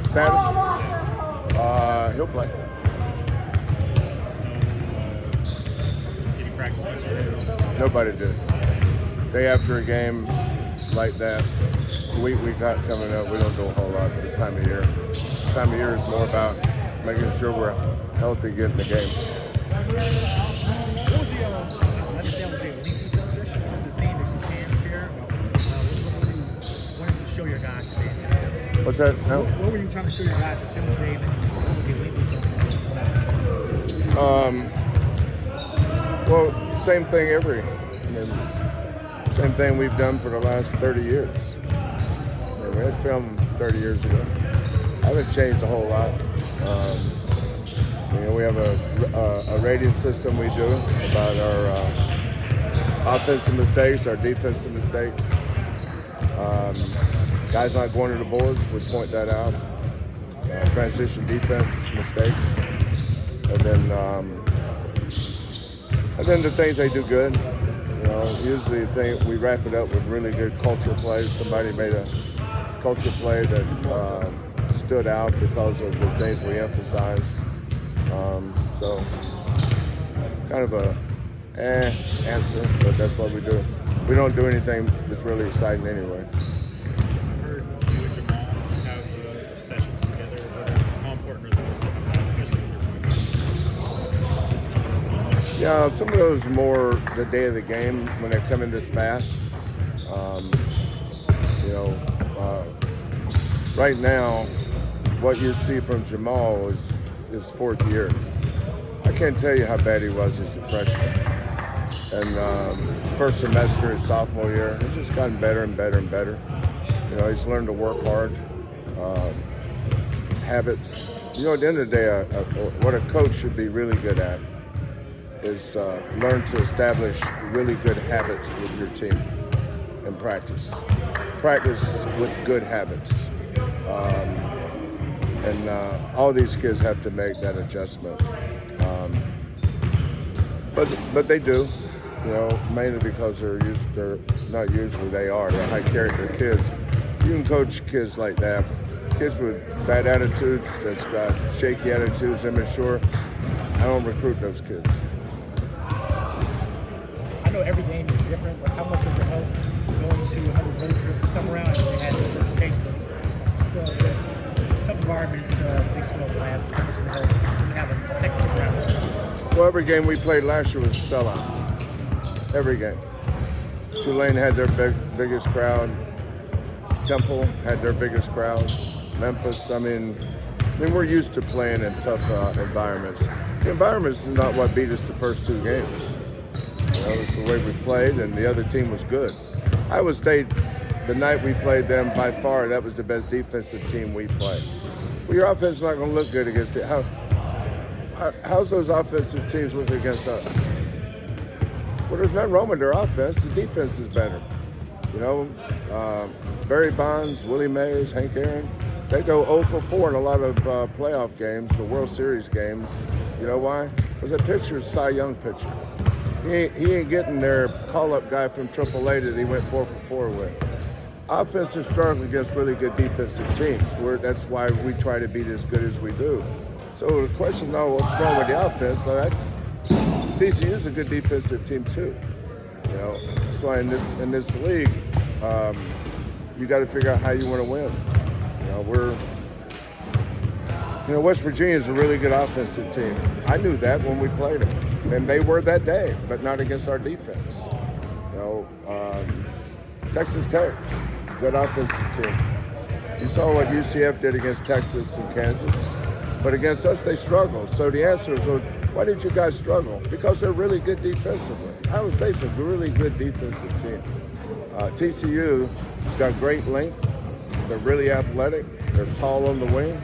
Status? He'll play. Any practice yesterday? Nobody did. Day after a game like that, the week we got coming up, we don't do a whole lot this time of year. This time of year is more about making sure we're healthy, getting the game. What was the, I understand was the elite defense session? What was the theme that you can share about what you wanted to show your guys today? What's that? No? What were you trying to show your guys at film today? And what was the elite defense? Well, same thing same thing we've done for the last 30 years. We had film 30 years ago. I haven't changed a whole lot. We have a rating system we do about our offensive mistakes, our defensive mistakes. Guys not going to the boards, we point that out. Transition defense mistakes, and then the things they do good. Usually we wrap it up with really good culture plays. Somebody made a culture play that stood out because of the things we emphasize. So kind of a answer, but that's what we do. We don't do anything that's really exciting anyway. I heard you and Jamal have sessions together. How important are those, especially with your Yeah, some of those are more the day of the game when they come in this fast. Right now, what you see from Jamal is his fourth year. I can't tell you how bad he was as a freshman. And his first semester, his sophomore year, he's just gotten better and better and better. He's learned to work hard. His habits. At the end of the day, what a coach should be really good at is learn to establish really good habits with your team in practice. Practice with good habits. All these kids have to make that adjustment. But they do, mainly because they're not usually, they are. They're high character kids. You can coach kids like that. Kids with bad attitudes, that's got shaky attitudes, immature. I don't recruit those kids. I know every game is different, but how much does it help going to another road trip this summer around? They had the first taste of the tough environments Big 12 last. How much does it help have a second trip around this summer? Well, every game we played last year was a sellout. Every game. Tulane had their biggest crowd. Temple had their biggest crowd. Memphis, we're used to playing in tough environments. The environments is not what beat us the first two games. It's the way we played, and the other team was good. Iowa State, the night we played them, by far, that was the best defensive team we played. Well, your offense is not going to look good against it. How's those offensive teams look against us? Well, there's nothing wrong with their offense. The defense is better. Barry Bonds, Willie Mays, Hank Aaron, they go 0 for 4 in a lot of playoff games, the World Series games. You know why? Because that pitcher's a Cy Young pitcher. He ain't getting their call-up guy from AAA that he went 4 for 4 with. Offense is struggling against really good defensive teams. That's why we try to be as good as we do. So the question, what's wrong with the offense? TCU's a good defensive team too. That's why in this league, you got to figure out how you want to win. West Virginia is a really good offensive team. I knew that when we played them, and they were that day, but not against our defense. Texas Tech, good offensive team. You saw what UCF did against Texas and Kansas, but against us they struggled. So the answer is, why did you guys struggle? Because they're really good defensively. Iowa State's a really good defensive team. TCU's got great length. They're really athletic. They're tall on the wing.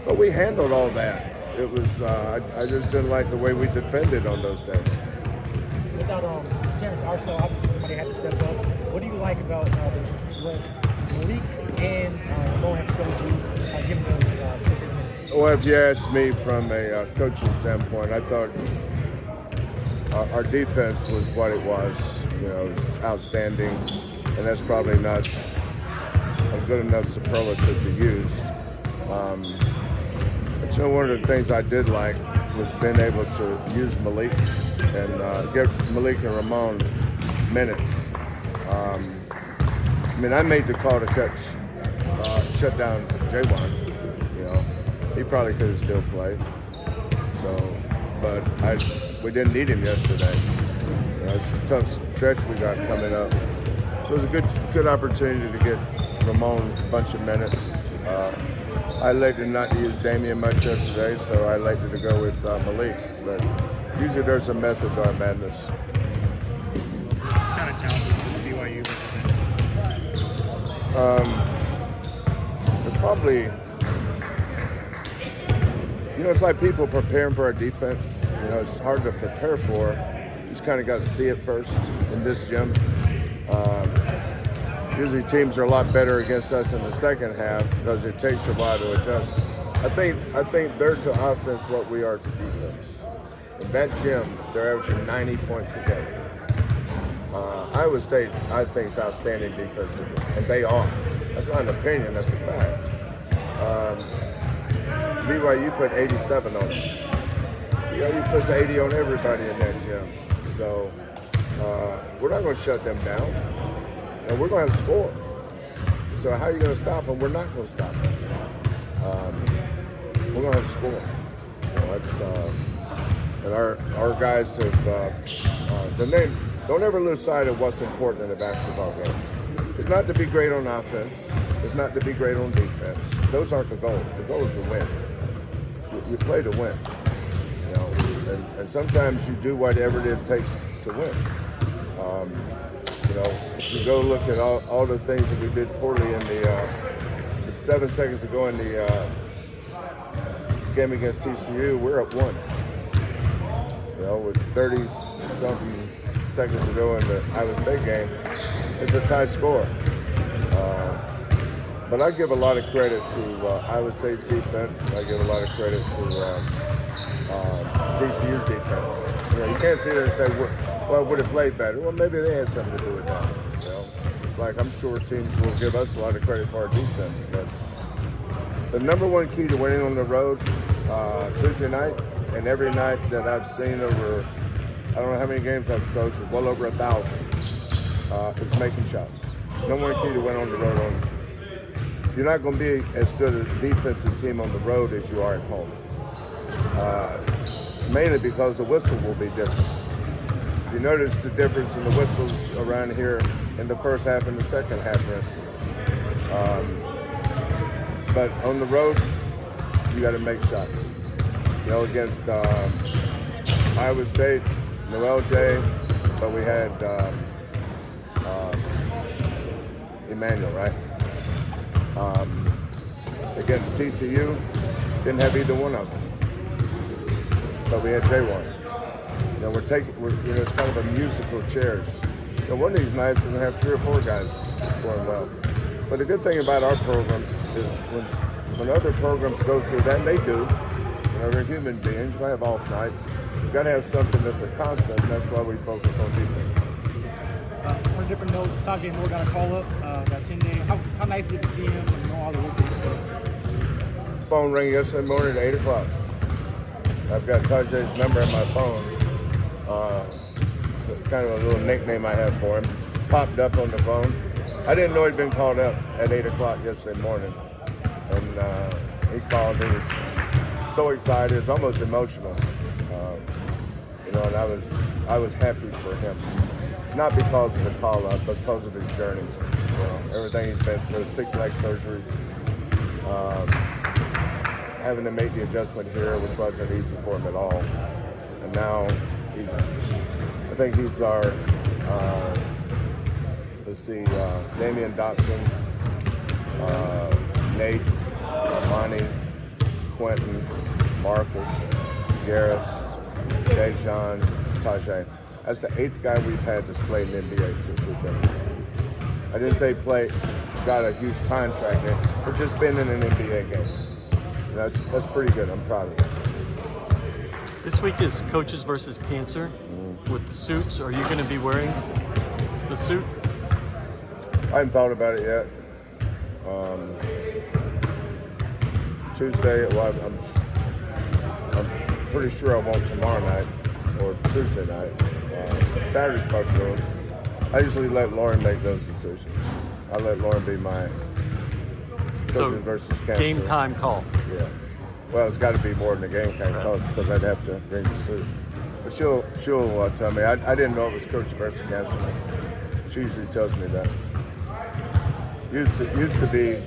But we handled all that. It was I just didn't like the way we defended on those days. Without Terrence Arsenal, obviously somebody had to step up. What do you like about what Malik and Mo have showed you given those 6 minutes? Well, if you ask me from a coaching standpoint, I thought our defense was what it was. It was outstanding, and that's probably not a a good enough superlative to use. But you know, one of the things I did like was being able to use Malik and give Malik and Ramon minutes. I mean, I made the call to shut down J1. You know, he probably could have still played. So, but we didn't need him yesterday. You know, it's a tough stretch we got coming up. So it was a good opportunity to get Ramon a bunch of minutes. I elected not to use Damian much yesterday, so I elected to go with Malik. But usually there's a method to our madness. What kind of challenges does BYU represent? They're probably, you know, it's like people preparing for our defense. You know, it's hard to prepare for. You just kind of got to see it first in this gym. Usually teams are a lot better against us in the second half because it takes a while to adjust. I think they're to offense what we are to defense. In that gym, they're averaging 90 points a game. Iowa State, I think, is outstanding defensively, and they are. That's not an opinion, that's a fact. BYU put 87 on them. BYU puts 80 on everybody in that gym. So we're not going to shut them down. And we're going to score. So how are you going to stop them? We're not going to stop them. We're going to score. You know, and our guys have don't ever lose sight of what's important in a basketball game. It's not to be great on offense. It's not to be great on defense. Those aren't the goals. The goal is to win. You play to win. You know, and sometimes you do whatever it takes to win. You know, if you go look at all the things that we did poorly in the 7 seconds ago in the game against TCU, we're up 1. You know, with 30-something seconds to go in the Iowa State game, it's a tie score. But I give a lot of credit to Iowa State's defense. I give a lot of credit to TCU's defense. You know, you can't sit there and say, well, would have played better. Well, maybe they had something to do with that. You know, it's like I'm sure teams will give us a lot of credit for our defense. But the number one key to winning on the road Tuesday night and every night that I've seen over, I don't know how many games I've coached, well over 1,000, is making shots. Number one key to win on the road. You're not going to be as good a defensive team on the road as you are at home. Mainly because the whistle will be different. You notice the difference in the whistles around here in the first half and the second half, for instance. But on the road, you got to make shots. You know, against Iowa State, no LJ, but we had Emmanuel, right? Against TCU, didn't have either one of them, but we had J1. You know, you know, it's kind of a musical chairs. You know, one of these nights we're gonna have 3 or 4 guys scoring well. But the good thing about our program is when other programs go through that, and they do. You know, they're human beings. You're gonna have off nights. You gotta have something that's a constant, and that's why we focus on defense. On a different note, Taze Moore got a call up, got 10 days. How nice is it to see him and know all the work that he's doing? Phone rang yesterday morning at 8 o'clock. I've got Taje's number on my phone. It's kind of a little nickname I have for him. Popped up on the phone. I didn't know he'd been called up at 8 o'clock yesterday morning. And he called. He was so excited. It's almost emotional. You know, and I was happy for him. Not because of the call-up, but because of his journey. You know, everything he's been through, 6 leg surgeries. Having to make the adjustment here, which wasn't easy for him at all. And now I think he's our, Damian Dotson, Nate, Armani, Quentin, Marcus, Jarris, Dejan, Taze. That's the 8th guy we've had that's played in the NBA since we've been here. I didn't say got a huge contract in, but just been in an NBA game. That's pretty good. I'm proud of it. This week is Coaches versus Cancer with the suits. Are you going to be wearing the suit? I haven't thought about it yet. Tuesday, well, I'm pretty sure I won't tomorrow night or Tuesday night. Saturday's possibility. I usually let Lauren make those decisions. I let Lauren be my So coaches versus cancer. game time call. Yeah. Well, it's got to be more than a game time call because I'd have to bring the suit. But she'll tell me. I didn't know it was coach versus cancer. She usually tells me that. Used to be.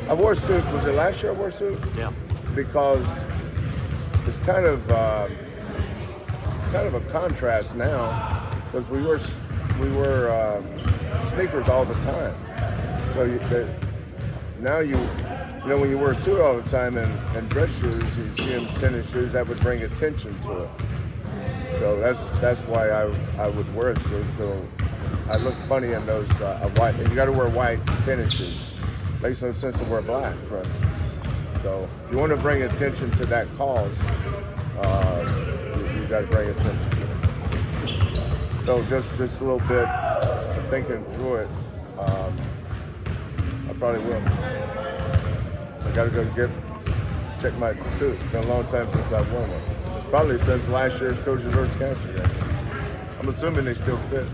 I wore a suit. Was it last year I wore a suit? Yeah. Because it's kind of a contrast now because we were sneakers all the time. So now you know when you wear a suit all the time and dress shoes, you see them tennis shoes, that would bring attention to it. So that's why I would wear a suit. So I look funny in those white. And you got to wear white tennis shoes. Makes no sense to wear black, for instance. So if you want to bring attention to that cause, you got to bring attention to it. So just a little bit of thinking through it, I probably will. I got to go check my suits. It's been a long time since I've worn one. Probably since last year's Coaches vs. Cancer game. I'm assuming they still fit.